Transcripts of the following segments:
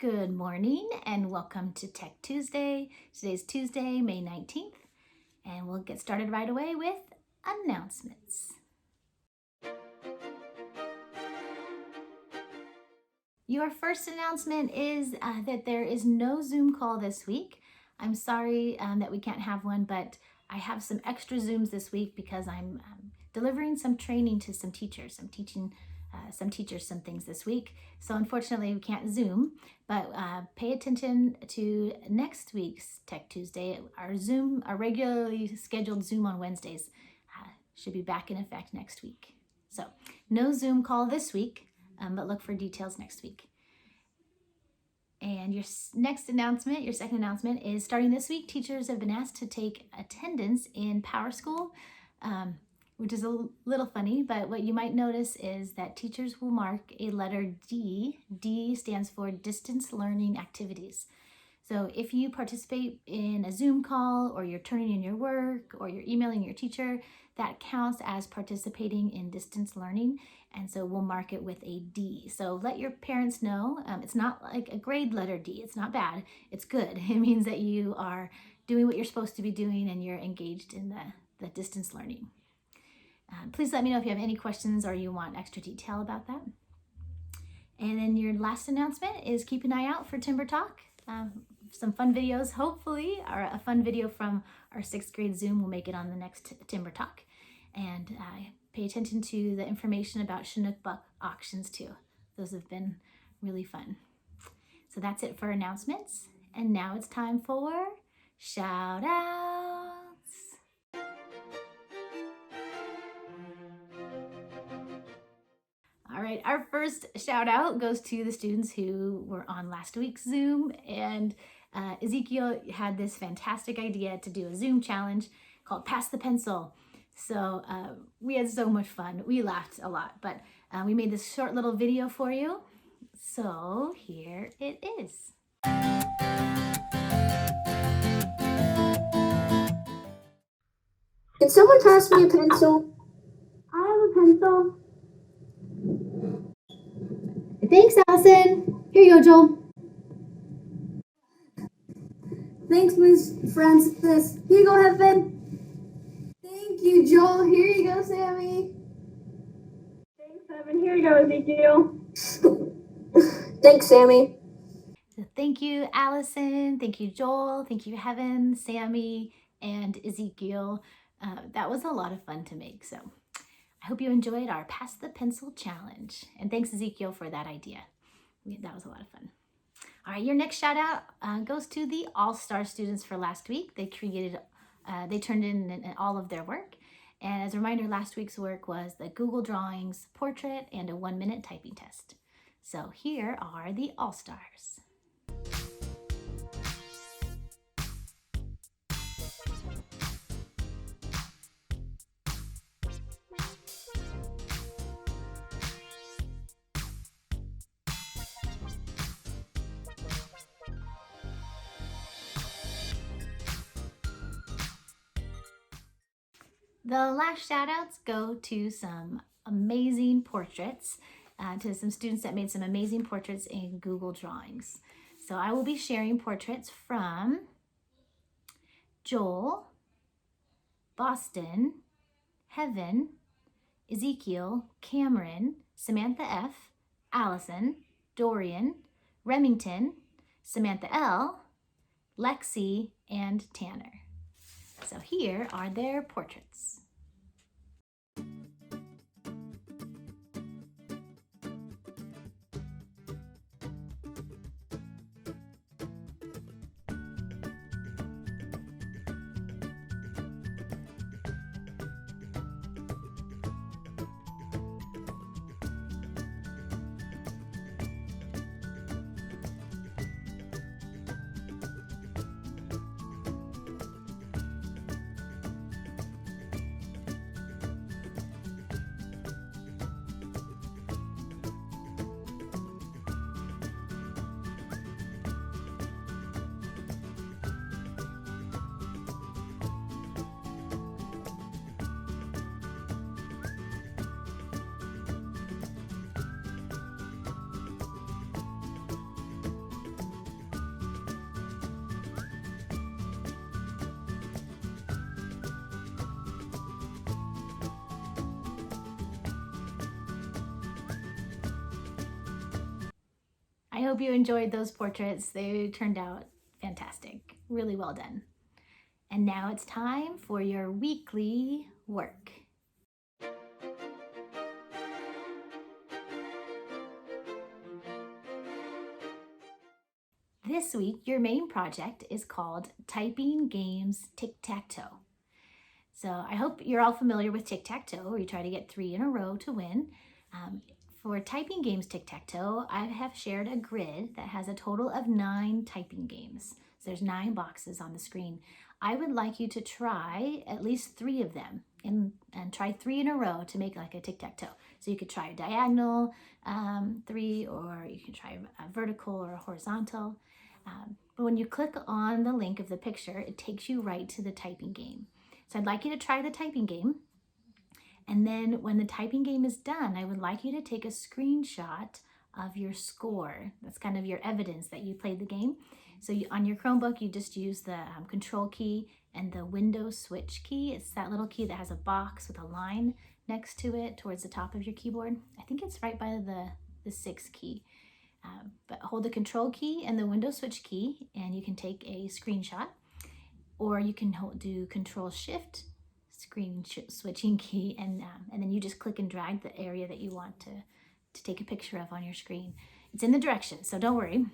Good morning and welcome to Tech Tuesday. Today's Tuesday, May 19th, and we'll get started right away with announcements. Your first announcement is that there is no Zoom call this week. I'm sorry that we can't have one, but I have some extra Zooms this week because I'm delivering some training to some teachers. I'm teaching some teachers some things this week. So unfortunately we can't Zoom, but pay attention to next week's Tech Tuesday. Our regularly scheduled Zoom on Wednesdays should be back in effect next week. So no Zoom call this week, but look for details next week. And your next announcement, your second announcement, is starting this week, teachers have been asked to take attendance in PowerSchool, which is a little funny, but what you might notice is that teachers will mark a letter D. D stands for Distance Learning Activities. So if you participate in a Zoom call, or you're turning in your work, or you're emailing your teacher, that counts as participating in distance learning, and so we'll mark it with a D. So let your parents know. It's not like a grade letter D. It's not bad. It's good. It means that you are doing what you're supposed to be doing and you're engaged in the distance learning. Please let me know if you have any questions or you want extra detail about that. And then your last announcement is keep an eye out for Timber Talk. Some fun videos, hopefully, or a fun video from our 6th grade Zoom will make it on the next Timber Talk. And pay attention to the information about Chinook buck auctions too. Those have been really fun. So that's it for announcements. And now it's time for shout outs. All right, our first shout out goes to the students who were on last week's Zoom, and Ezekiel had this fantastic idea to do a Zoom challenge called Pass the Pencil. So we had so much fun. We laughed a lot, but we made this short little video for you. So here it is. Can someone pass me a pencil? I have a pencil. Thanks, Allison. Here you go, Joel. Thanks, Miss Francis. Here you go, Heaven. Thank you, Joel. Here you go, Sammy. Thanks, Heaven. Here you go, Ezekiel. Thanks, Sammy. So thank you, Allison. Thank you, Joel. Thank you, Heaven, Sammy, and Ezekiel. That was a lot of fun to make. So I hope you enjoyed our Pass the Pencil challenge. And thanks, Ezekiel, for that idea. That was a lot of fun. All right, your next shout out goes to the All-Star students for last week. They turned in all of their work. And as a reminder, last week's work was the Google Drawings portrait and a 1-minute typing test. So here are the All-Stars. The last shout outs go to some amazing portraits, to some students that made some amazing portraits in Google Drawings. So I will be sharing portraits from Joel, Boston, Heaven, Ezekiel, Cameron, Samantha F., Allison, Dorian, Remington, Samantha L., Lexi, and Tanner. So here are their portraits. hope you enjoyed those portraits. They turned out fantastic. Really well done. And now it's time for your weekly work. This week, your main project is called Typing Games Tic-Tac-Toe. So I hope you're all familiar with tic-tac-toe, where you try to get 3 in a row to win. For Typing Games Tic-Tac-Toe, I have shared a grid that has a total of 9 typing games. So there's 9 boxes on the screen. I would like you to try at least 3 of them and try 3 in a row to make like a tic-tac-toe. So you could try a diagonal 3, or you can try a vertical or a horizontal. But when you click on the link of the picture, it takes you right to the typing game. So I'd like you to try the typing game. And then when the typing game is done, I would like you to take a screenshot of your score. That's kind of your evidence that you played the game. So on your Chromebook, you just use the control key and the Windows switch key. It's that little key that has a box with a line next to it towards the top of your keyboard. I think it's right by the 6 key. But hold the control key and the Windows switch key, and you can take a screenshot. Or you can do Control Shift, screen switching key, and then you just click and drag the area that you want to take a picture of on your screen. It's in the directions, so don't worry.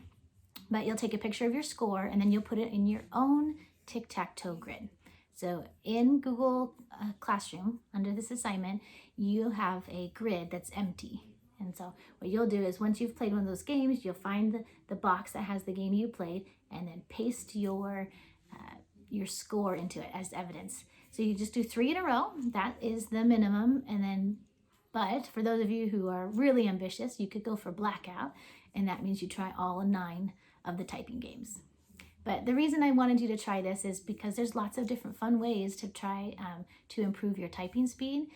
But you'll take a picture of your score, and then you'll put it in your own tic-tac-toe grid. So in Google Classroom, under this assignment, you have a grid that's empty. And so what you'll do is once you've played one of those games, you'll find the box that has the game you played, and then paste your score into it as evidence. So you just do 3 in a row. That is the minimum. And then, but for those of you who are really ambitious, you could go for blackout, and that means you try all 9 of the typing games. But the reason I wanted you to try this is because there's lots of different fun ways to try to improve your typing speed.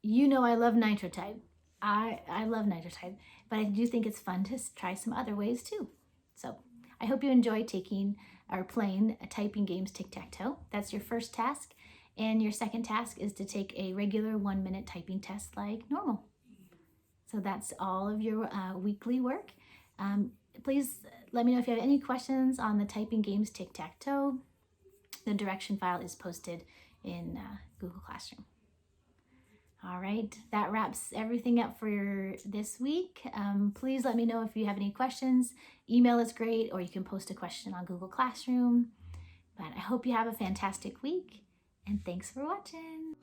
You know I love NitroType. I love NitroType, but I do think it's fun to try some other ways too. So I hope you enjoy playing Typing Games Tic-Tac-Toe. That's your first task. And your second task is to take a regular 1-minute typing test like normal. So that's all of your weekly work. Please let me know if you have any questions on the Typing Games Tic-Tac-Toe. The direction file is posted in Google Classroom. All right, that wraps everything up for this week. Please let me know if you have any questions. Email is great, or you can post a question on Google Classroom. But I hope you have a fantastic week, and thanks for watching.